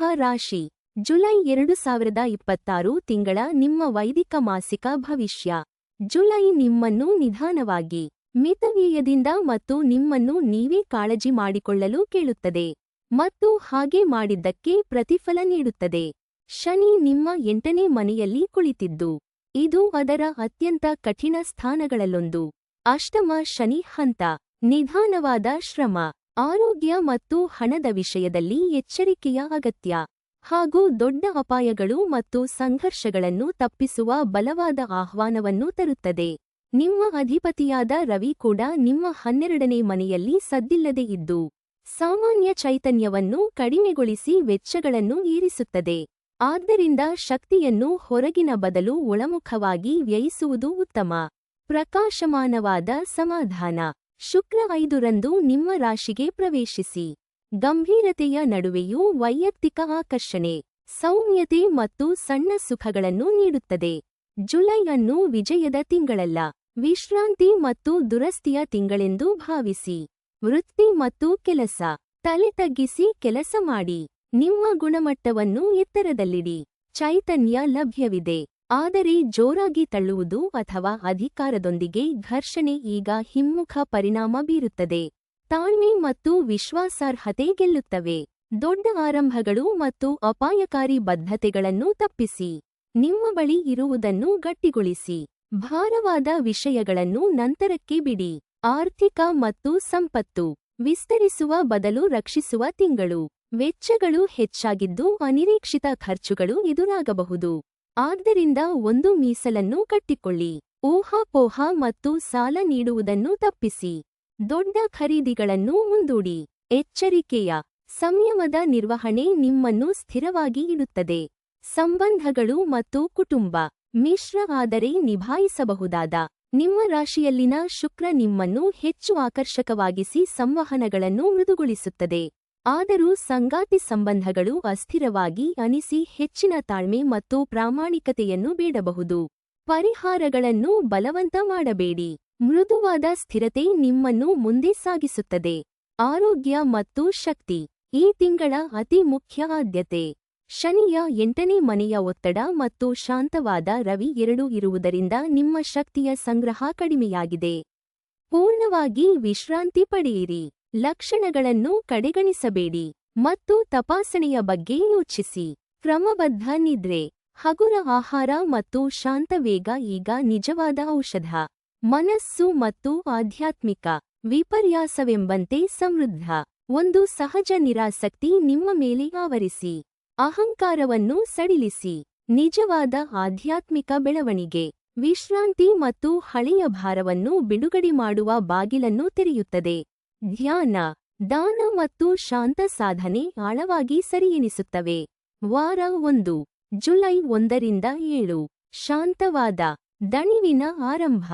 ವೃಷಭ ರಾಶಿ ಜುಲೈ 2026 ತಿಂಗಳ ನಿಮ್ಮ ವೈದಿಕ ಮಾಸಿಕ ಭವಿಷ್ಯ. ಜುಲೈ ನಿಮ್ಮನ್ನು ನಿಧಾನವಾಗಿ, ಮಿತವ್ಯಯದಿಂದ ಮತ್ತು ನಿಮ್ಮನ್ನು ನೀವೇ ಕಾಳಜಿ ಮಾಡಿಕೊಳ್ಳಲು ಕೇಳುತ್ತದೆ ಮತ್ತು ಹಾಗೆ ಮಾಡಿದ್ದಕ್ಕೆ ಪ್ರತಿಫಲ ನೀಡುತ್ತದೆ. ಶನಿ ನಿಮ್ಮ 8ನೇ ಮನೆಯಲ್ಲಿ ಕುಳಿತಿದ್ದು, ಇದು ಅದರ ಅತ್ಯಂತ ಕಠಿಣ ಸ್ಥಾನಗಳಲ್ಲೊಂದು. ಅಷ್ಟಮ ಶನಿ ಹಂತ, ನಿಧಾನವಾದ ಶ್ರಮ, ಆರೋಗ್ಯ ಮತ್ತು ಹಣದ ವಿಷಯದಲ್ಲಿ ಎಚ್ಚರಿಕೆಯ ಅಗತ್ಯ, ಹಾಗೂ ದೊಡ್ಡ ಅಪಾಯಗಳು ಮತ್ತು ಸಂಘರ್ಷಗಳನ್ನು ತಪ್ಪಿಸುವ ಬಲವಾದ ಆಹ್ವಾನವನ್ನು ತರುತ್ತದೆ. ನಿಮ್ಮ ಅಧಿಪತಿಯಾದ ರವಿ ಕೂಡ ನಿಮ್ಮ 12ನೇ ಮನೆಯಲ್ಲಿ ಸದ್ದಿಲ್ಲದೆ ಇದ್ದು, ಸಾಮಾನ್ಯ ಚೈತನ್ಯವನ್ನು ಕಡಿಮೆಗೊಳಿಸಿ ವೆಚ್ಚಗಳನ್ನು ಏರಿಸುತ್ತದೆ. ಆದ್ದರಿಂದ ಶಕ್ತಿಯನ್ನು ಹೊರಗಿನ ಬದಲು ಒಳಮುಖವಾಗಿ ವ್ಯಯಿಸುವುದು ಉತ್ತಮ. ಪ್ರಕಾಶಮಾನವಾದ ಸಮಾಧಾನ. ಶುಕ್ರ 5ರಂದು ನಿಮ್ಮ ರಾಶಿಗೆ ಪ್ರವೇಶಿಸಿ, ಗಂಭೀರತೆಯ ನಡುವೆಯೂ ವೈಯಕ್ತಿಕ ಆಕರ್ಷಣೆ, ಸೌಮ್ಯತೆ ಮತ್ತು ಸಣ್ಣ ಸುಖಗಳನ್ನು ನೀಡುತ್ತದೆ. ಜುಲೈ ಅನ್ನು ವಿಜಯದ ತಿಂಗಳಲ್ಲ, ವಿಶ್ರಾಂತಿ ಮತ್ತು ದುರಸ್ತಿಯ ತಿಂಗಳೆಂದು ಭಾವಿಸಿ. ವೃತ್ತಿ ಮತ್ತು ಕೆಲಸ, ತಲೆ ತಗ್ಗಿಸಿ ಕೆಲಸ ಮಾಡಿ, ನಿಮ್ಮ ಗುಣಮಟ್ಟವನ್ನು ಎತ್ತರದಲ್ಲಿಡಿ. ಚೈತನ್ಯ ಲಭ್ಯವಿದೆ, ಆದರೆ ಜೋರಾಗಿ ತಳ್ಳುವುದು ಅಥವಾ ಅಧಿಕಾರದೊಂದಿಗೆ ಘರ್ಷಣೆ ಈಗ ಹಿಮ್ಮುಖ ಪರಿಣಾಮ ಬೀರುತ್ತದೆ. ತಾಳ್ಮೆ ಮತ್ತು ವಿಶ್ವಾಸಾರ್ಹತೆ ಗೆಲ್ಲುತ್ತವೆ. ದೊಡ್ಡ ಆರಂಭಗಳು ಮತ್ತು ಅಪಾಯಕಾರಿ ಬದ್ಧತೆಗಳನ್ನು ತಪ್ಪಿಸಿ, ನಿಮ್ಮ ಬಳಿ ಇರುವುದನ್ನು ಗಟ್ಟಿಗೊಳಿಸಿ. ಭಾರವಾದ ವಿಷಯಗಳನ್ನು ನಂತರಕ್ಕೆ ಬಿಡಿ. ಆರ್ಥಿಕ ಮತ್ತು ಸಂಪತ್ತು, ವಿಸ್ತರಿಸುವ ಬದಲು ರಕ್ಷಿಸುವ ತಿಂಗಳು. ವೆಚ್ಚಗಳು ಹೆಚ್ಚಾಗಿದ್ದು ಅನಿರೀಕ್ಷಿತ ಖರ್ಚುಗಳು ಎದುರಾಗಬಹುದು. ಆದ್ದರಿಂದ ಒಂದು ಮೀಸಲನ್ನು ಕಟ್ಟಿಕೊಳ್ಳಿ. ಊಹಾಪೋಹ ಮತ್ತು ಸಾಲ ನೀಡುವುದನ್ನು ತಪ್ಪಿಸಿ. ದೊಡ್ಡ ಖರೀದಿಗಳನ್ನು ಮುಂದೂಡಿ. ಎಚ್ಚರಿಕೆಯ ಸಂಯಮದ ನಿರ್ವಹಣೆ ನಿಮ್ಮನ್ನು ಸ್ಥಿರವಾಗಿ ಇಡುತ್ತದೆ. ಸಂಬಂಧಗಳು ಮತ್ತು ಕುಟುಂಬ, ಮಿಶ್ರ ಆದರೆ ನಿಭಾಯಿಸಬಹುದಾದ. ನಿಮ್ಮ ರಾಶಿಯಲ್ಲಿನ ಶುಕ್ರ ನಿಮ್ಮನ್ನು ಹೆಚ್ಚು ಆಕರ್ಷಕವಾಗಿಸಿ ಸಂವಹನಗಳನ್ನು ಮೃದುಗೊಳಿಸುತ್ತದೆ. ಆದರೂ ಸಂಗಾತಿ ಸಂಬಂಧಗಳು ಅಸ್ಥಿರವಾಗಿ ಅನಿಸಿ ಹೆಚ್ಚಿನ ತಾಳ್ಮೆ ಮತ್ತು ಪ್ರಾಮಾಣಿಕತೆಯನ್ನು ಬೇಡಬಹುದು. ಪರಿಹಾರಗಳನ್ನು ಬಲವಂತ ಮಾಡಬೇಡಿ. ಮೃದುವಾದ ಸ್ಥಿರತೆ ನಿಮ್ಮನ್ನು ಮುಂದೆ ಸಾಗಿಸುತ್ತದೆ. ಆರೋಗ್ಯ ಮತ್ತು ಶಕ್ತಿ ಈ ತಿಂಗಳ ಅತಿ ಮುಖ್ಯ ಆದ್ಯತೆ. ಶನಿಯ 8ನೇ ಮನೆಯ ಒತ್ತಡ ಮತ್ತು ಶಾಂತವಾದ ರವಿ ಎರಡೂ ಇರುವುದರಿಂದ ನಿಮ್ಮ ಶಕ್ತಿಯ ಸಂಗ್ರಹ ಕಡಿಮೆಯಾಗಿದೆ. ಪೂರ್ಣವಾಗಿ ವಿಶ್ರಾಂತಿ ಪಡೆಯಿರಿ. ಲಕ್ಷಣಗಳನ್ನು ಕಡೆಗಣಿಸಬೇಡಿ ಮತ್ತು ತಪಾಸಣೆಯ ಬಗ್ಗೆ ಯೋಚಿಸಿ. ಕ್ರಮಬದ್ಧ ನಿದ್ರೆ, ಹಗುರ ಆಹಾರ ಮತ್ತು ಶಾಂತ ವೇಗ ಈಗ ನಿಜವಾದ ಔಷಧ. ಮನಸ್ಸು ಮತ್ತು ಆಧ್ಯಾತ್ಮಿಕ ವಿಪರ್ಯಾಸವೆಂಬಂತೆ ಸಮೃದ್ಧ. ಒಂದು ಸಹಜ ನಿರಾಸಕ್ತಿ ನಿಮ್ಮ ಮೇಲೆ ಆವರಿಸಿ, ಅಹಂಕಾರವನ್ನು ಸಡಿಲಿಸಿ. ನಿಜವಾದ ಆಧ್ಯಾತ್ಮಿಕ ಬೆಳವಣಿಗೆ, ವಿಶ್ರಾಂತಿ ಮತ್ತು ಹಳೆಯ ಭಾರವನ್ನು ಬಿಡುಗಡೆ ಮಾಡುವ ಬಾಗಿಲನ್ನು ತೆರೆಯುತ್ತದೆ. ಧ್ಯಾನ, ದಾನ ಮತ್ತು ಶಾಂತ ಸಾಧನೆ ಆಳವಾಗಿ ಸರಿಯೆನಿಸುತ್ತವೆ. ವಾರ 1 ಜುಲೈ 1ರಿಂದ 7. ಶಾಂತವಾದ ದಣಿವಿನ ಆರಂಭ.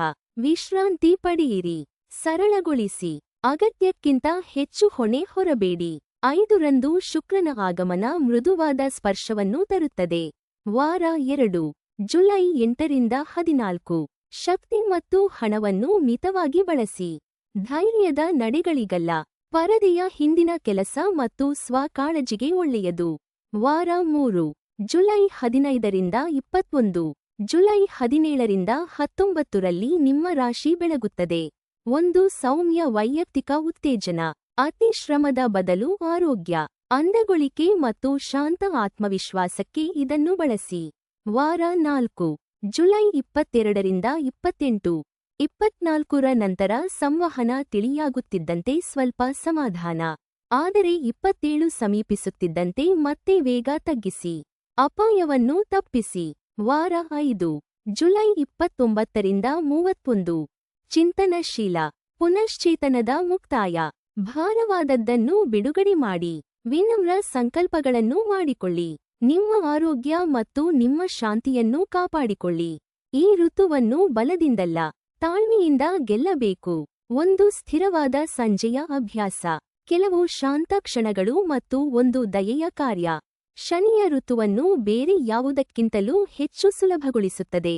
ವಿಶ್ರಾಂತಿ ಪಡೆಯಿರಿ. ಸರಳಗೊಳಿಸಿ. ಅಗತ್ಯಕ್ಕಿಂತ ಹೆಚ್ಚು ಹೊಣೆ ಹೊರಬೇಡಿ. 5ರಂದು ಶುಕ್ರನ ಆಗಮನ ಮೃದುವಾದ ಸ್ಪರ್ಶವನ್ನು ತರುತ್ತದೆ. ವಾರ 2 ಜುಲೈ 8ರಿಂದ 14. ಶಕ್ತಿ ಮತ್ತು ಹಣವನ್ನು ಮಿತವಾಗಿ ಬಳಸಿ. ಧೈರ್ಯದ ನಡೆಗಳಿಗಲ್ಲ, ಪರದೆಯ ಹಿಂದಿನ ಕೆಲಸ ಮತ್ತು ಸ್ವಕಾಳಜಿಗೆ ಒಳ್ಳೆಯದು. ವಾರ 3 ಜುಲೈ 15ರಿಂದ 21. ಜುಲೈ 17ರಿಂದ 19ರಲ್ಲಿ ನಿಮ್ಮ ರಾಶಿ ಬೆಳಗುತ್ತದೆ. ಒಂದು ಸೌಮ್ಯ ವೈಯಕ್ತಿಕ ಉತ್ತೇಜನ, ಅತಿ ಶ್ರಮದ ಬದಲು ಆರೋಗ್ಯ, ಅಂದಗೊಳಿಕೆ ಮತ್ತು ಶಾಂತ ಆತ್ಮವಿಶ್ವಾಸಕ್ಕೆ ಇದನ್ನು ಬಳಸಿ. ವಾರ 4 ಜುಲೈ 22ರಿಂದ 28. 24ರ ನಂತರ ಸಂವಹನ ತಿಳಿಯಾಗುತ್ತಿದ್ದಂತೆ ಸ್ವಲ್ಪ ಸಮಾಧಾನ, ಆದರೆ 27 ಸಮೀಪಿಸುತ್ತಿದ್ದಂತೆ ಮತ್ತೆ ವೇಗ ತಗ್ಗಿಸಿ. ಅಪಾಯವನ್ನು ತಪ್ಪಿಸಿ. ವಾರ 5 ಜುಲೈ 29ರಿಂದ 31. ಚಿಂತನಶೀಲ, ಪುನಶ್ಚೇತನದ ಮುಕ್ತಾಯ. ಭಾರವಾದದ್ದನ್ನು ಬಿಡುಗಡೆ ಮಾಡಿ. ವಿನಮ್ರ ಸಂಕಲ್ಪಗಳನ್ನು ಮಾಡಿಕೊಳ್ಳಿ. ನಿಮ್ಮ ಆರೋಗ್ಯ ಮತ್ತು ನಿಮ್ಮ ಶಾಂತಿಯನ್ನು ಕಾಪಾಡಿಕೊಳ್ಳಿ. ಈ ಋತುವನ್ನು ಬಲದಿಂದಲ್ಲ, ತಾಳ್ಮೆಯಿಂದ ಗೆಲ್ಲಬೇಕು. ಒಂದು ಸ್ಥಿರವಾದ ಸಂಜೆಯ ಅಭ್ಯಾಸ, ಕೆಲವು ಶಾಂತ ಕ್ಷಣಗಳು ಮತ್ತು ಒಂದು ದಯೆಯ ಕಾರ್ಯ ಶನಿಯ ಋತುವನ್ನು ಬೇರೆ ಯಾವುದಕ್ಕಿಂತಲೂ ಹೆಚ್ಚು ಸುಲಭಗೊಳಿಸುತ್ತದೆ.